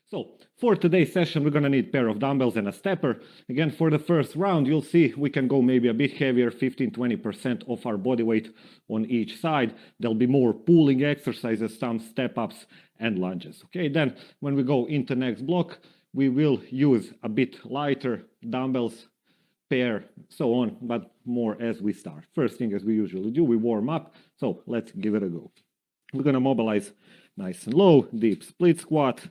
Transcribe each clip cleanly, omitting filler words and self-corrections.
So for today's session, we're going to need a pair of dumbbells and a stepper. Again, for the first round, you'll see we can go maybe a bit heavier, 15-20% of our body weight on each side. There'll be more pulling exercises, some step-ups and lunges. Okay, then when we go into next block, we will use a bit lighter dumbbells, pair, so on, but more as we start. First thing, as we usually do, we warm up. So let's give it a go. We're going to mobilize nice and low, deep split squat.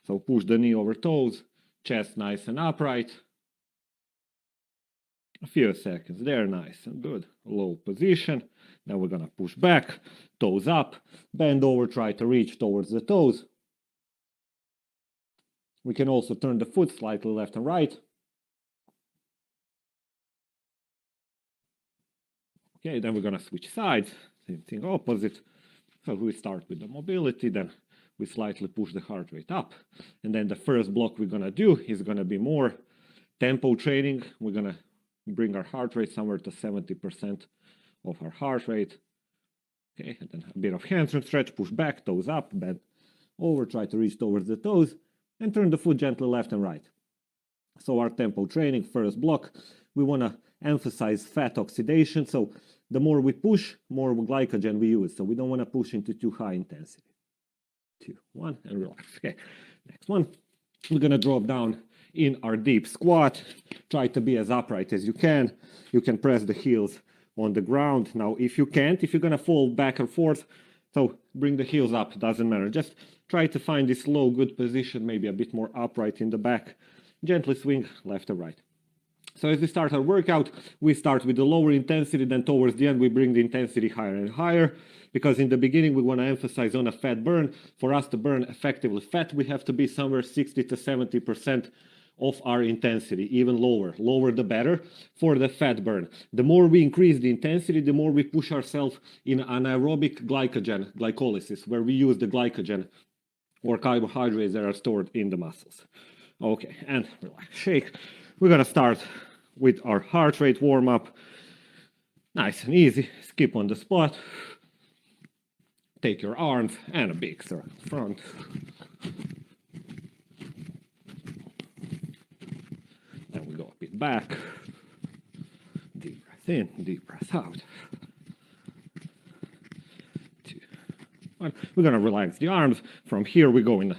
So push the knee over toes, chest nice and upright. A few seconds there, nice and good. Low position. Then we're gonna push back, toes up, bend over, try to reach towards the toes. We can also turn the foot slightly left and right. Okay, then we're gonna switch sides. Same thing opposite. So we start with the mobility, then we slightly push the heart rate up. And then the first block we're gonna do is gonna be more tempo training. We're gonna bring our heart rate somewhere to 70% of our heart rate. Okay, and then a bit of hamstring stretch, push back, toes up, bend over, try to reach towards the toes, and turn the foot gently left and right. So our tempo training, first block, we wanna emphasize fat oxidation. So the more we push, more glycogen we use. So we don't wanna push into too high intensity. 2, 1, and relax. Okay, next one. We're gonna drop down in our deep squat. Try to be as upright as you can. You can press the heels on the ground. Now, if you can't, if you're gonna fall back and forth, so bring the heels up, doesn't matter. Just try to find this low, good position, maybe a bit more upright in the back. Gently swing left or right. So as we start our workout, we start with the lower intensity, then towards the end, we bring the intensity higher and higher. Because in the beginning, we want to emphasize on a fat burn. For us to burn effectively fat, we have to be somewhere 60 to 70% of our intensity, even lower. Lower the better for the fat burn. The more we increase the intensity, the more we push ourselves in anaerobic glycolysis, where we use the glycogen or carbohydrates that are stored in the muscles. Okay, and relax, shake. We're going to start with our heart rate warm-up. Nice and easy. Skip on the spot. Take your arms and a big thrust front. Then we go a bit back. Deep breath in, deep breath out. 2, 1. We're going to relax the arms. From here we go in a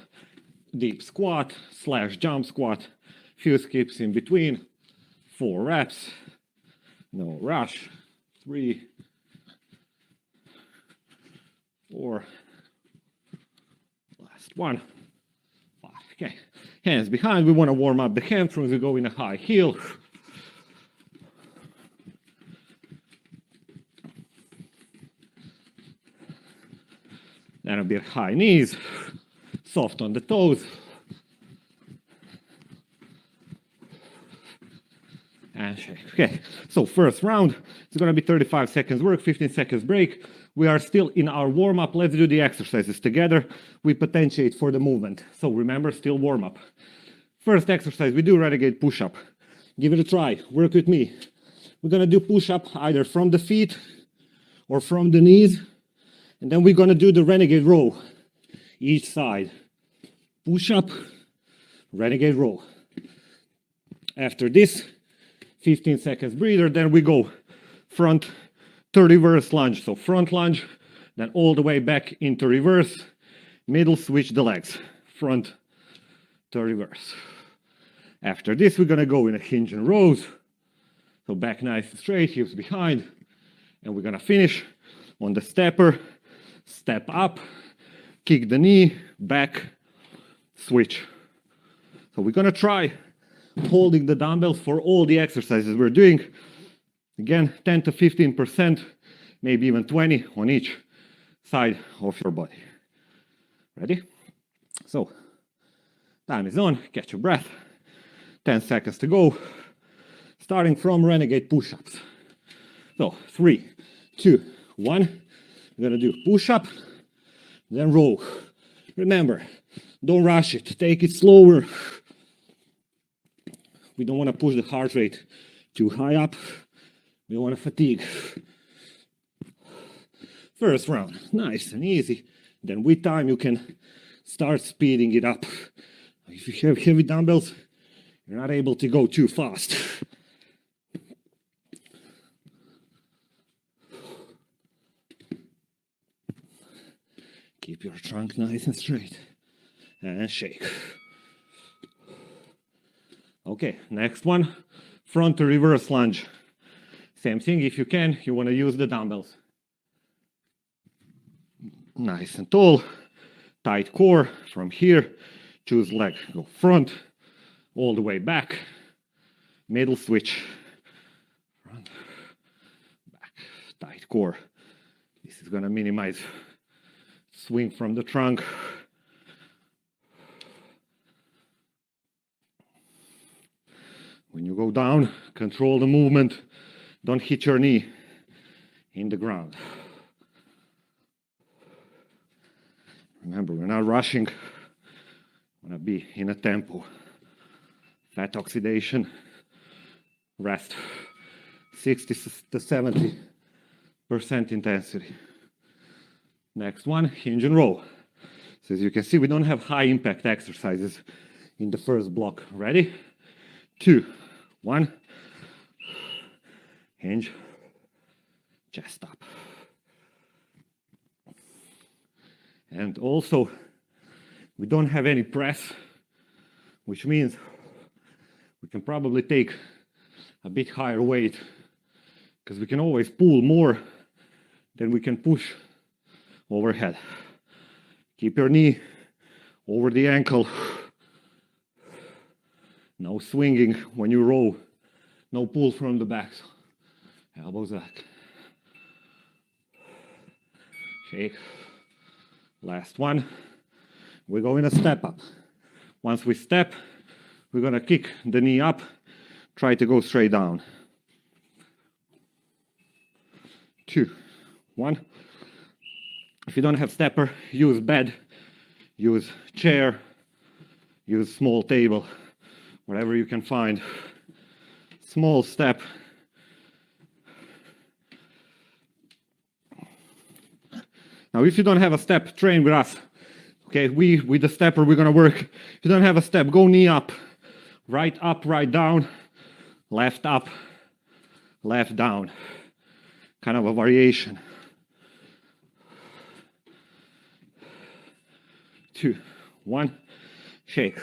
deep squat / jump squat. Few skips in between. 4 reps. No rush. 3, 4, last one, 5. Okay, hands behind. We want to warm up the hamstrings. We go in a high heel. Then a bit high knees, soft on the toes. And shake. Okay, so first round, it's going to be 35 seconds work, 15 seconds break. We are still in our warm-up. Let's do the exercises together. We potentiate for the movement. So remember, still warm-up. First exercise, we do Renegade Push Up. Give it a try. Work with me. We're going to do push-up either from the feet or from the knees. And then we're going to do the Renegade Row. Each side. Push-up, Renegade Row. After this, 15 seconds breather. Then we go front to reverse lunge. So front lunge, then all the way back into reverse. Middle, switch the legs. Front to reverse. After this, we're going to go in a hinge and rows. So back nice and straight, hips behind. And we're going to finish on the stepper. Step up, kick the knee, back, switch. So we're going to try holding the dumbbells for all the exercises we're doing. Again, 10 to 15%, maybe even 20 on each side of your body. Ready? So, time is on. Catch your breath. 10 seconds to go. Starting from Renegade push-ups. So, 3, 2, 1. We're going to do push-up, then row. Remember, don't rush it. Take it slower. We don't want to push the heart rate too high up. We don't want to fatigue. First round, nice and easy. Then with time, you can start speeding it up If you have heavy dumbbells, you're not able to go too fast. Keep your trunk nice and straight. And shake. Okay, next one, front to reverse lunge. Same thing, if you can, you want to use the dumbbells. Nice and tall, tight core. From here, choose leg, go front, all the way back, middle switch, front, back, tight core. This is gonna minimize swing from the trunk. When you go down, control the movement. Don't hit your knee in the ground. Remember, we're not rushing. We want to be in a tempo. Fat oxidation, rest. 60 to 70% intensity. Next one, hinge and row. So as you can see, we don't have high impact exercises in the first block. Ready? 2, 1. Hinge, chest up. And also, we don't have any press, which means we can probably take a bit higher weight because we can always pull more than we can push overhead. Keep your knee over the ankle. No swinging when you row. No pull from the back. Elbows back. Shake. Last one. We're going to step up. Once we step, we're going to kick the knee up. Try to go straight down. 2, 1. If you don't have stepper, use bed, use chair, use small table, whatever you can find. Small step. Now, if you don't have a step, train with us. Okay, with the stepper, we're gonna work. If you don't have a step, go knee up, right down, left up, left down. Kind of a variation. 2, 1, shake.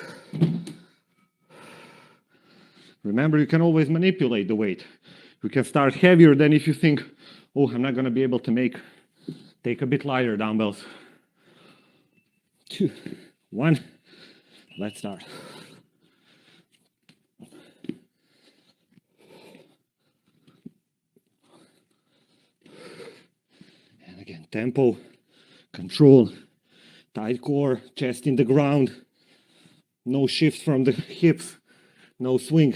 Remember, you can always manipulate the weight. You can start heavier than if you think, oh, I'm not gonna be able to take a bit lighter dumbbells. 2, 1, let's start. And again, tempo, control, tight core, chest in the ground, no shifts from the hips, no swing.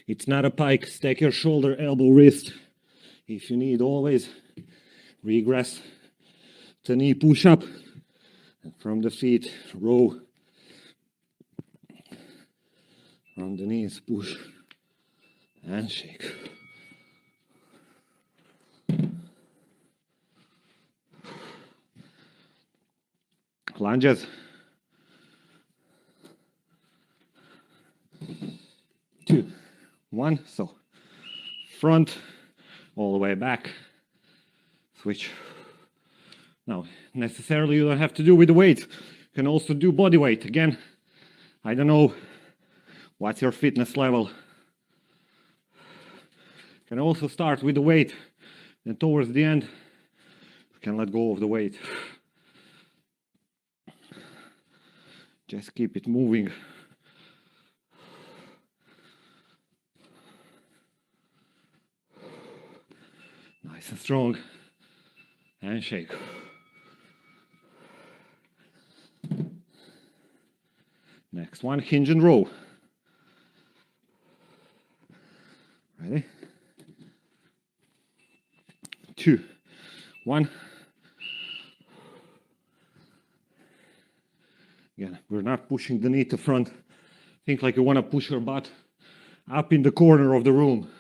It's not a pike. Stack your shoulder, elbow, wrist. If you need, always regress to knee push up. And from the feet, row. From the knees, push and shake. Lunges. 2, 1. So front, all the way back. Switch. Now, necessarily you don't have to do with the weight. You can also do body weight. Again, I don't know what's your fitness level. You can also start with the weight, and towards the end, you can let go of the weight. Just keep it moving. Nice and strong. And shake. Next one, hinge and row. Ready? 2, 1. Again, we're not pushing the knee to front. Think like you want to push your butt up in the corner of the room.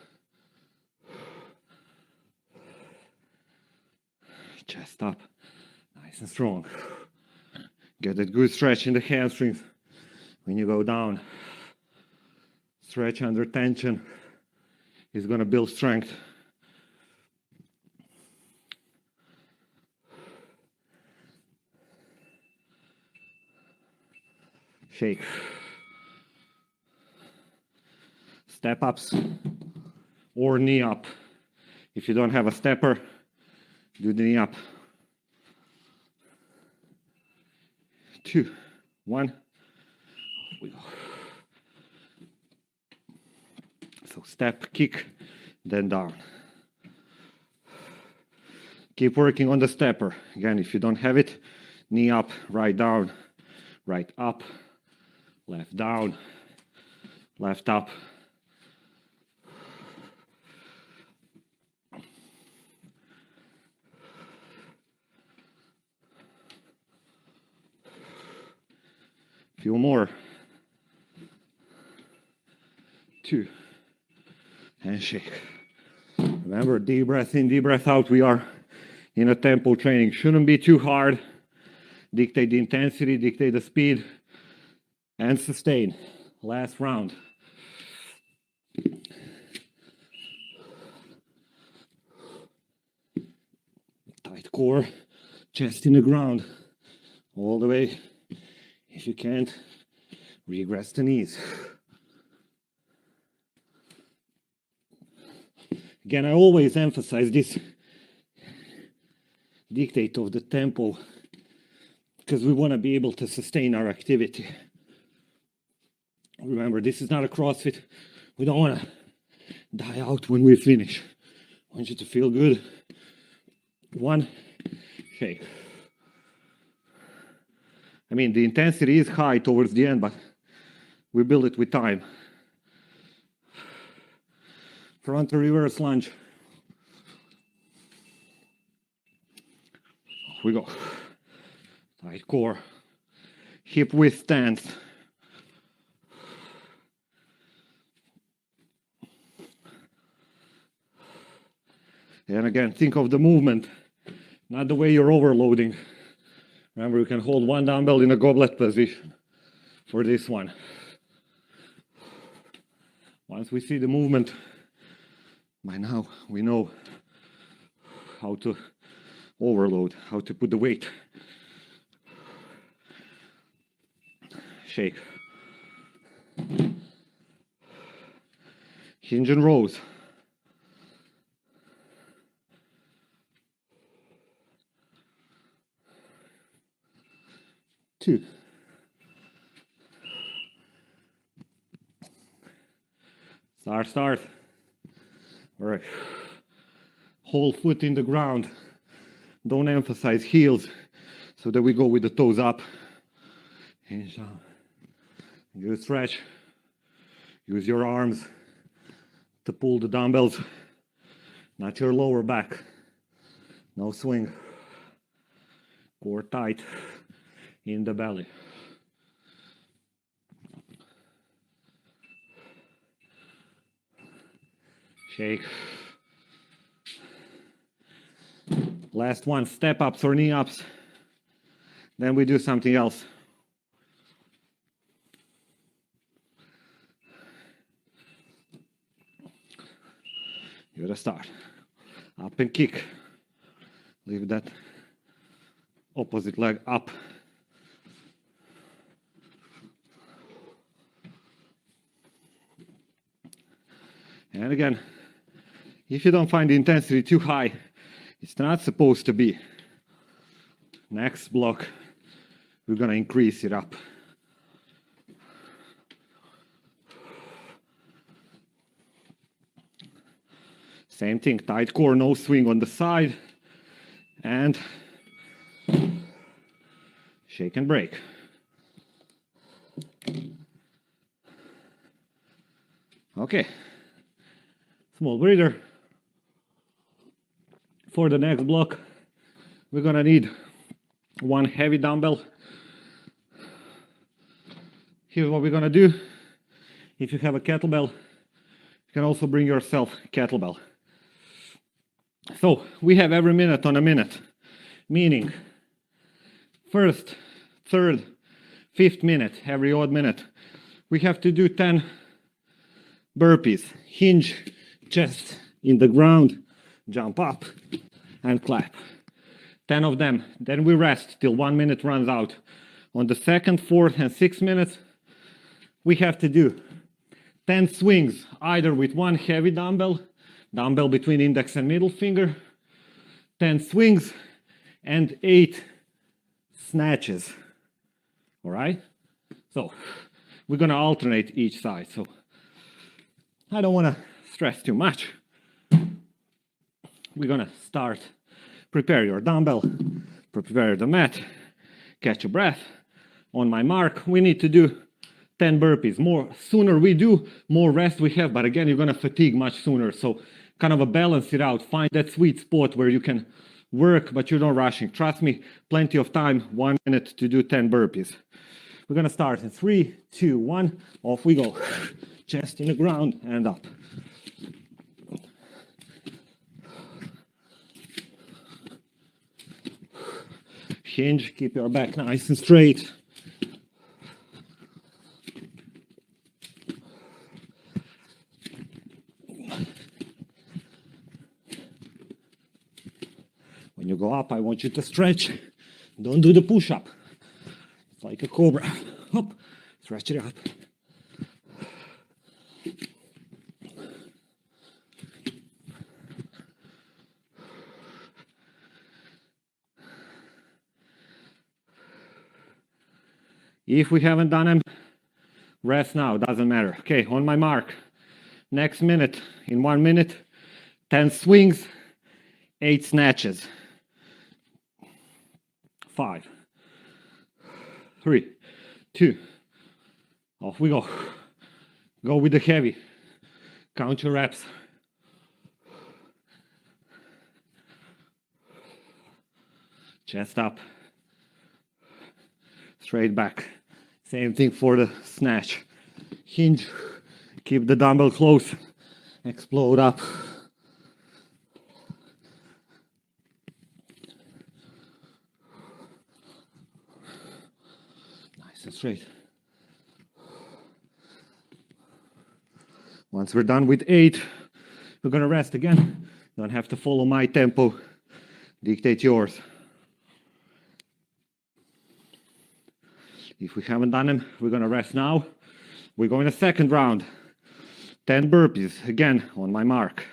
Chest up, nice and strong. Get that good stretch in the hamstrings When you go down, stretch under tension is going to build strength. Shake. Step ups or knee up. If you don't have a stepper, do the knee up. 2, 1. Off we go. So step, kick, then down. Keep working on the stepper. Again, if you don't have it, knee up, right down, right up, left down, left up. Few more. 2. And shake. Remember, deep breath in, deep breath out. We are in a tempo training. Shouldn't be too hard. Dictate the intensity, dictate the speed, and sustain. Last round. Tight core, chest in the ground, all the way. If you can't, regress the knees. Again, I always emphasize this dictate of the tempo because we want to be able to sustain our activity. Remember, this is not a CrossFit. We don't want to die out when we finish. I want you to feel good. 1, shake. I mean, the intensity is high towards the end, but we build it with time. Front to reverse lunge. Off we go. Tight core. Hip width stance. And again, think of the movement, not the way you're overloading. Remember, you can hold one dumbbell in a goblet position for this one. Once we see the movement, by now we know how to overload, how to put the weight. Shake. Hinge and rows. 2. Start. All right. Whole foot in the ground. Don't emphasize heels so that we go with the toes up. Hinge down. Good stretch. Use your arms to pull the dumbbells, not your lower back. No swing. Core tight in the belly. Shake. Last one, step ups or knee ups. Then we do something else. You gotta start. Up and kick. Leave that opposite leg up. And again, if you don't find the intensity too high, it's not supposed to be. Next block, we're gonna increase it up. Same thing, tight core, no swing on the side, and shake and break. Okay, small breather. For the next block, we're gonna need one heavy dumbbell. Here's what we're gonna do. If you have a kettlebell, you can also bring yourself a kettlebell. So we have every minute on a minute, meaning first, third, Fifth minute, every odd minute, we have to do 10 burpees. Hinge, chest in the ground, jump up and clap. 10 of them. Then we rest till 1 minute runs out. On the second, fourth, and sixth minutes, we have to do 10 swings, either with one heavy dumbbell between index and middle finger, 10 swings, and 8 snatches. All right? So we're gonna alternate each side. So I don't wanna stress too much. We're gonna start. Prepare your dumbbell, prepare the mat, catch a breath. On my mark, we need to do 10 burpees. Sooner we do, more rest we have, but again, you're gonna fatigue much sooner. So kind of a balance it out. Find that sweet spot where you can work, but you're not rushing. Trust me, plenty of time, 1 minute to do 10 burpees. We're gonna start in 3, 2, 1, off we go. Chest in the ground and up. Hinge, keep your back nice and straight. When you go up, I want you to stretch. Don't do the push-up. It's like a cobra. Hop, stretch it up. If we haven't done them, rest now, doesn't matter. Okay, on my mark. Next minute, in 1 minute, 10 swings, 8 snatches. 5, 3, 2, off we go. Go with the heavy. Count your reps. Chest up. Straight back. Same thing for the snatch. Hinge. Keep the dumbbell close. Explode up. Nice and straight. Once we're done with 8, we're gonna rest again. Don't have to follow my tempo. Dictate yours. If we haven't done them, we're gonna rest now. We're going to second round. 10 burpees, again, on my mark.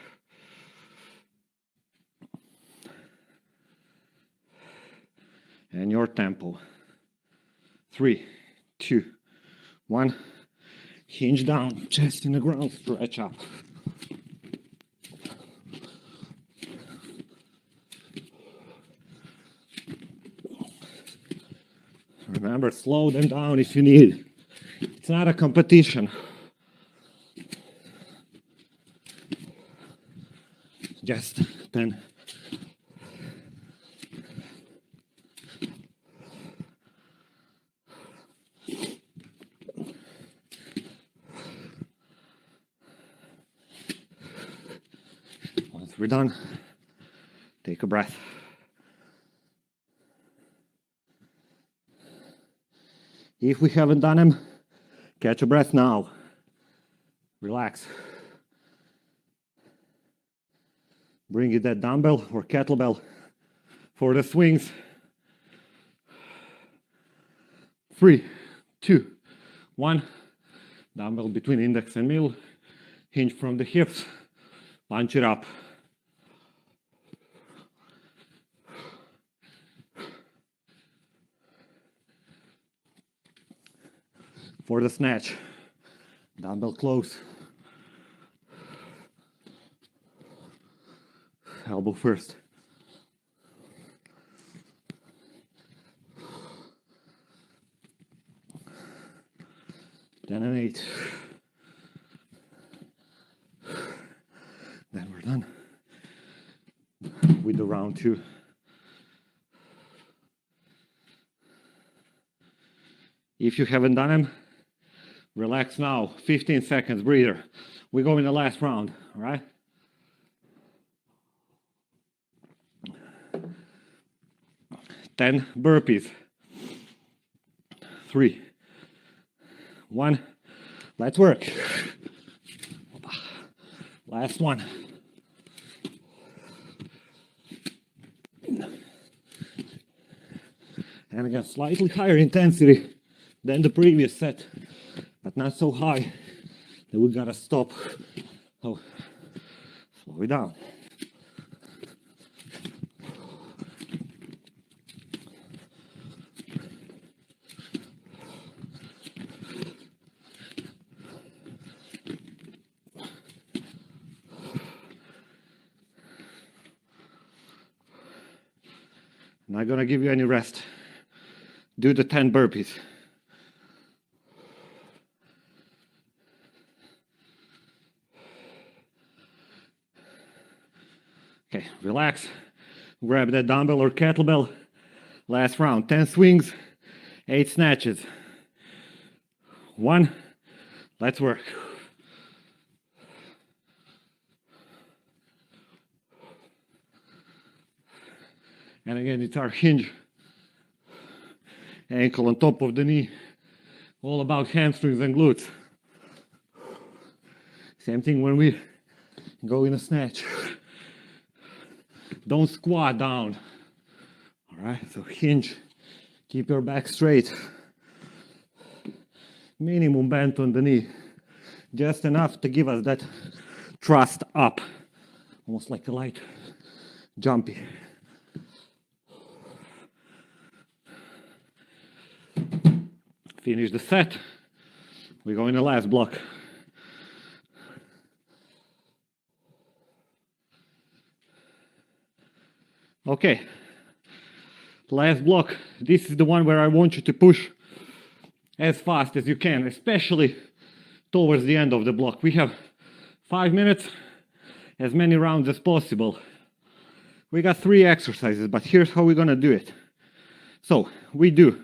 And your tempo. 3, 2, 1. Hinge down, chest in the ground, stretch up. Remember, slow them down if you need. It's not a competition. Just 10. Once we're done, take a breath. If we haven't done them, catch a breath now. Relax. Bring you that dumbbell or kettlebell for the swings. 3, 2, 1. Dumbbell between index and middle. Hinge from the hips. Punch it up. For the snatch, dumbbell close. Elbow first. 10 and 8. Then we're done with the round 2. If you haven't done them, relax now. 15 seconds breather. We go in the last round, all right? Ten burpees. 3, 1. Let's work. Last one. And again, slightly higher intensity than the previous set, but not so high that we gotta stop. So, slow it down. Not gonna give you any rest. Do the 10 burpees. Okay, relax. Grab that dumbbell or kettlebell. Last round, 10 swings, 8 snatches. 1, let's work. And again, it's our hinge. Ankle on top of the knee. All about hamstrings and glutes. Same thing when we go in a snatch. Don't squat down. All right, so hinge. Keep your back straight. Minimum bend on the knee. Just enough to give us that thrust up. Almost like a light jumpy. Finish the set. We go in the last block. Okay. Last block. This is the one where I want you to push as fast as you can, especially towards the end of the block. We have 5 minutes, as many rounds as possible. We got 3 exercises, but here's how we're gonna do it. So we do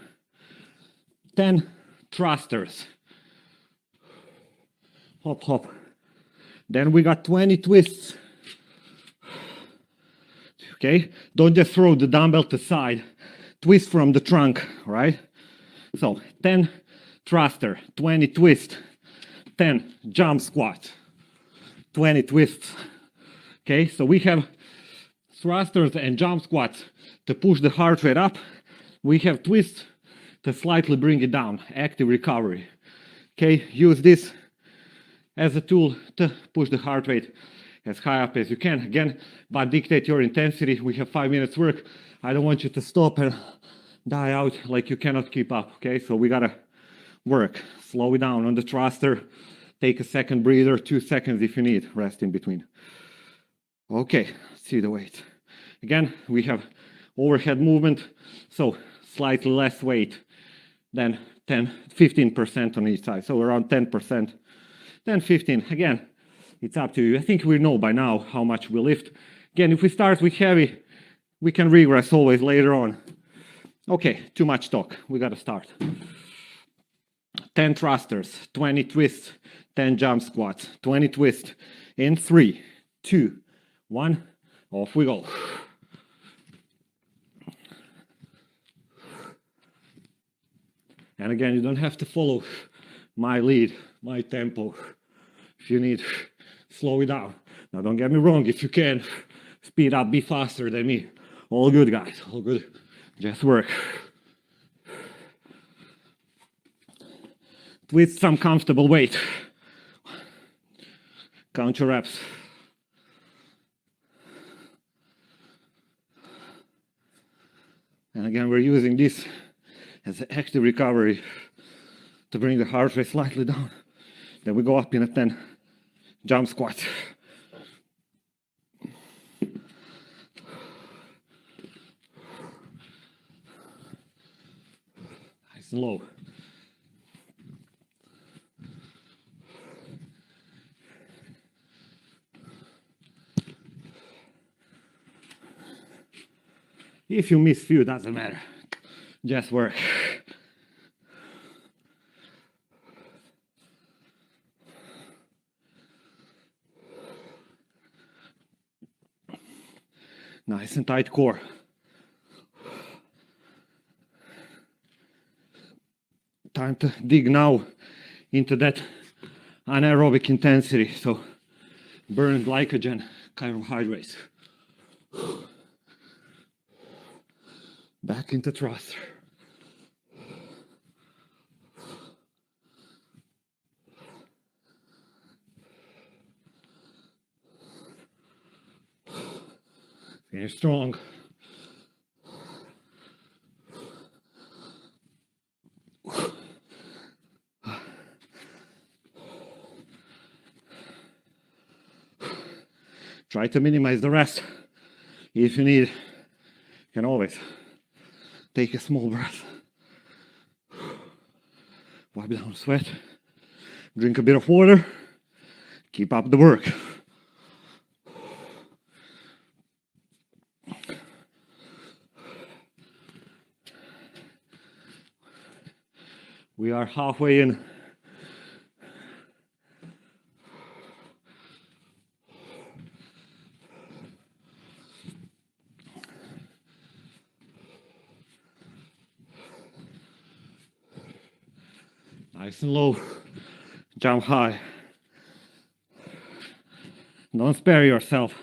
10 thrusters. Hop, hop. Then we got 20 twists. Okay? Don't just throw the dumbbell to the side. Twist from the trunk, right? So 10 thruster, 20 twist, 10 jump squat, 20 twists. Okay? So we have thrusters and jump squats to push the heart rate up. We have twists to slightly bring it down, active recovery. Okay, use this as a tool to push the heart rate as high up as you can. Again, but dictate your intensity. We have 5 minutes work. I don't want you to stop and die out like you cannot keep up, okay? So we gotta work. Slow it down on the thruster. Take a second breather, 2 seconds if you need, rest in between. Okay, see the weight. Again, we have overhead movement, so slightly less weight than 15% on each side. So around 10%, 10, 15. Again, it's up to you. I think we know by now how much we lift. Again, if we start with heavy, we can regress always later on. Okay, too much talk. We gotta start. 10 thrusters, 20 twists, 10 jump squats, 20 twists in 3, 2, 1. Off we go. And again, you don't have to follow my lead, my tempo. If you need, slow it down. Now, don't get me wrong, if you can, speed up, be faster than me. All good, guys, all good. Just work. With some comfortable weight. Count your reps. And again, we're using this as an active recovery to bring the heart rate slightly down. Then we go up in a 10 jump squat. Nice and low. If you miss few, doesn't matter. Just work. Nice and tight core. Time to dig now into that anaerobic intensity, so burn glycogen carbohydrates. Back into thruster. Finish strong. Try to minimize the rest. If you need, you can always take a small breath. Wipe down sweat. Drink a bit of water. Keep up the work. We are halfway in. Nice and low. Jump high. Don't spare yourself.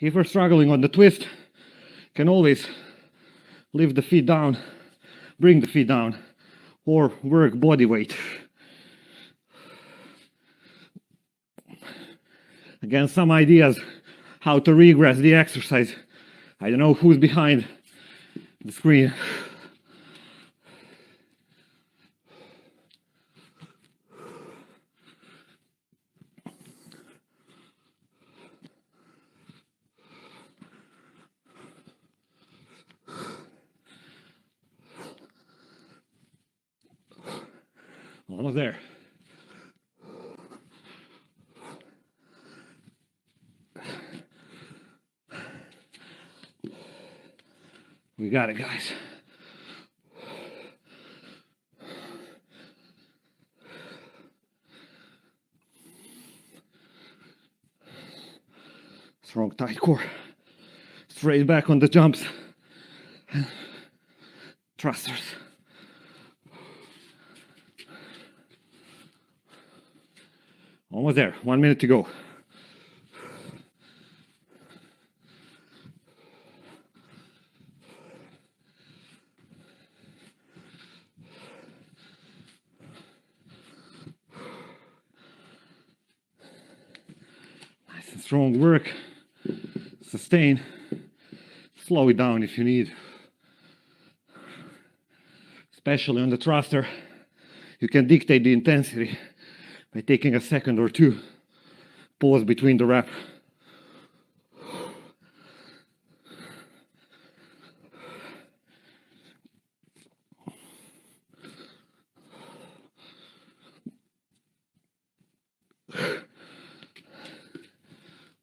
If you're struggling on the twist, you can always lift the feet down, bring the feet down, or work body weight. Again, some ideas how to regress the exercise. I don't know who's behind the screen. Almost there. We got it, guys. Strong, tight core. Straight back on the jumps. Thrusters. Almost there. 1 minute to go. Nice and strong work. Sustain. Slow it down if you need. Especially on the thruster, you can dictate the intensity by taking a second or two pause between the rep.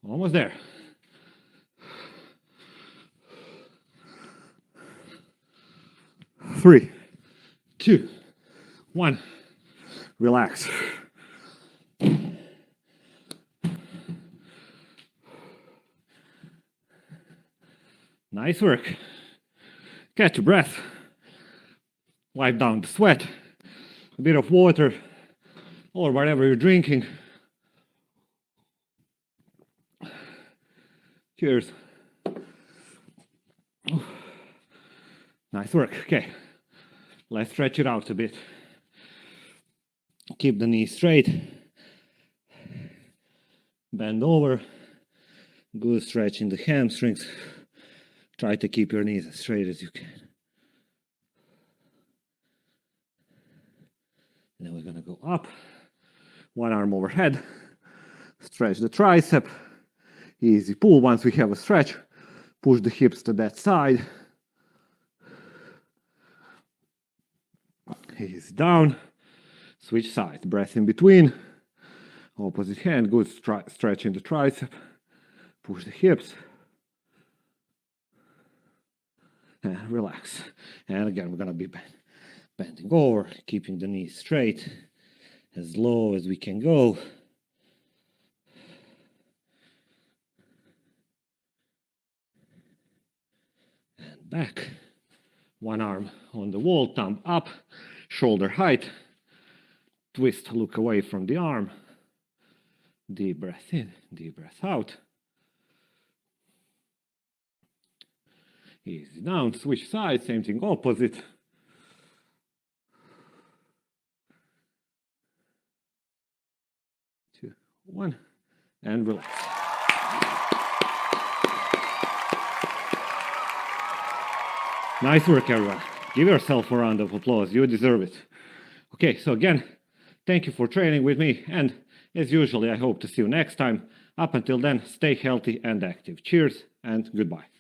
Almost there. Three, two, one. Relax. Nice work. Catch your breath. Wipe down the sweat. A bit of water or whatever you're drinking. Cheers. Nice work. Okay. Let's stretch it out a bit. Keep the knees straight. Bend over. Good stretch in the hamstrings. Try to keep your knees as straight as you can. Then we're gonna go up. One arm overhead. Stretch the tricep. Easy pull. Once we have a stretch, push the hips to that side. Easy down. Switch sides. Breath in between. Opposite hand. Good stretch in the tricep. Push the hips. And relax. And again, we're going to be bending over, keeping the knees straight, as low as we can go. back. One arm on the wall, thumb up, shoulder height. Twist, look away from the arm. Deep breath in, deep breath out. Easy down, switch sides, same thing opposite. 2, 1, and relax. Nice work, everyone. Give yourself a round of applause. You deserve it. Okay, so again, thank you for training with me. And as usually, I hope to see you next time. Up until then, stay healthy and active. Cheers and goodbye.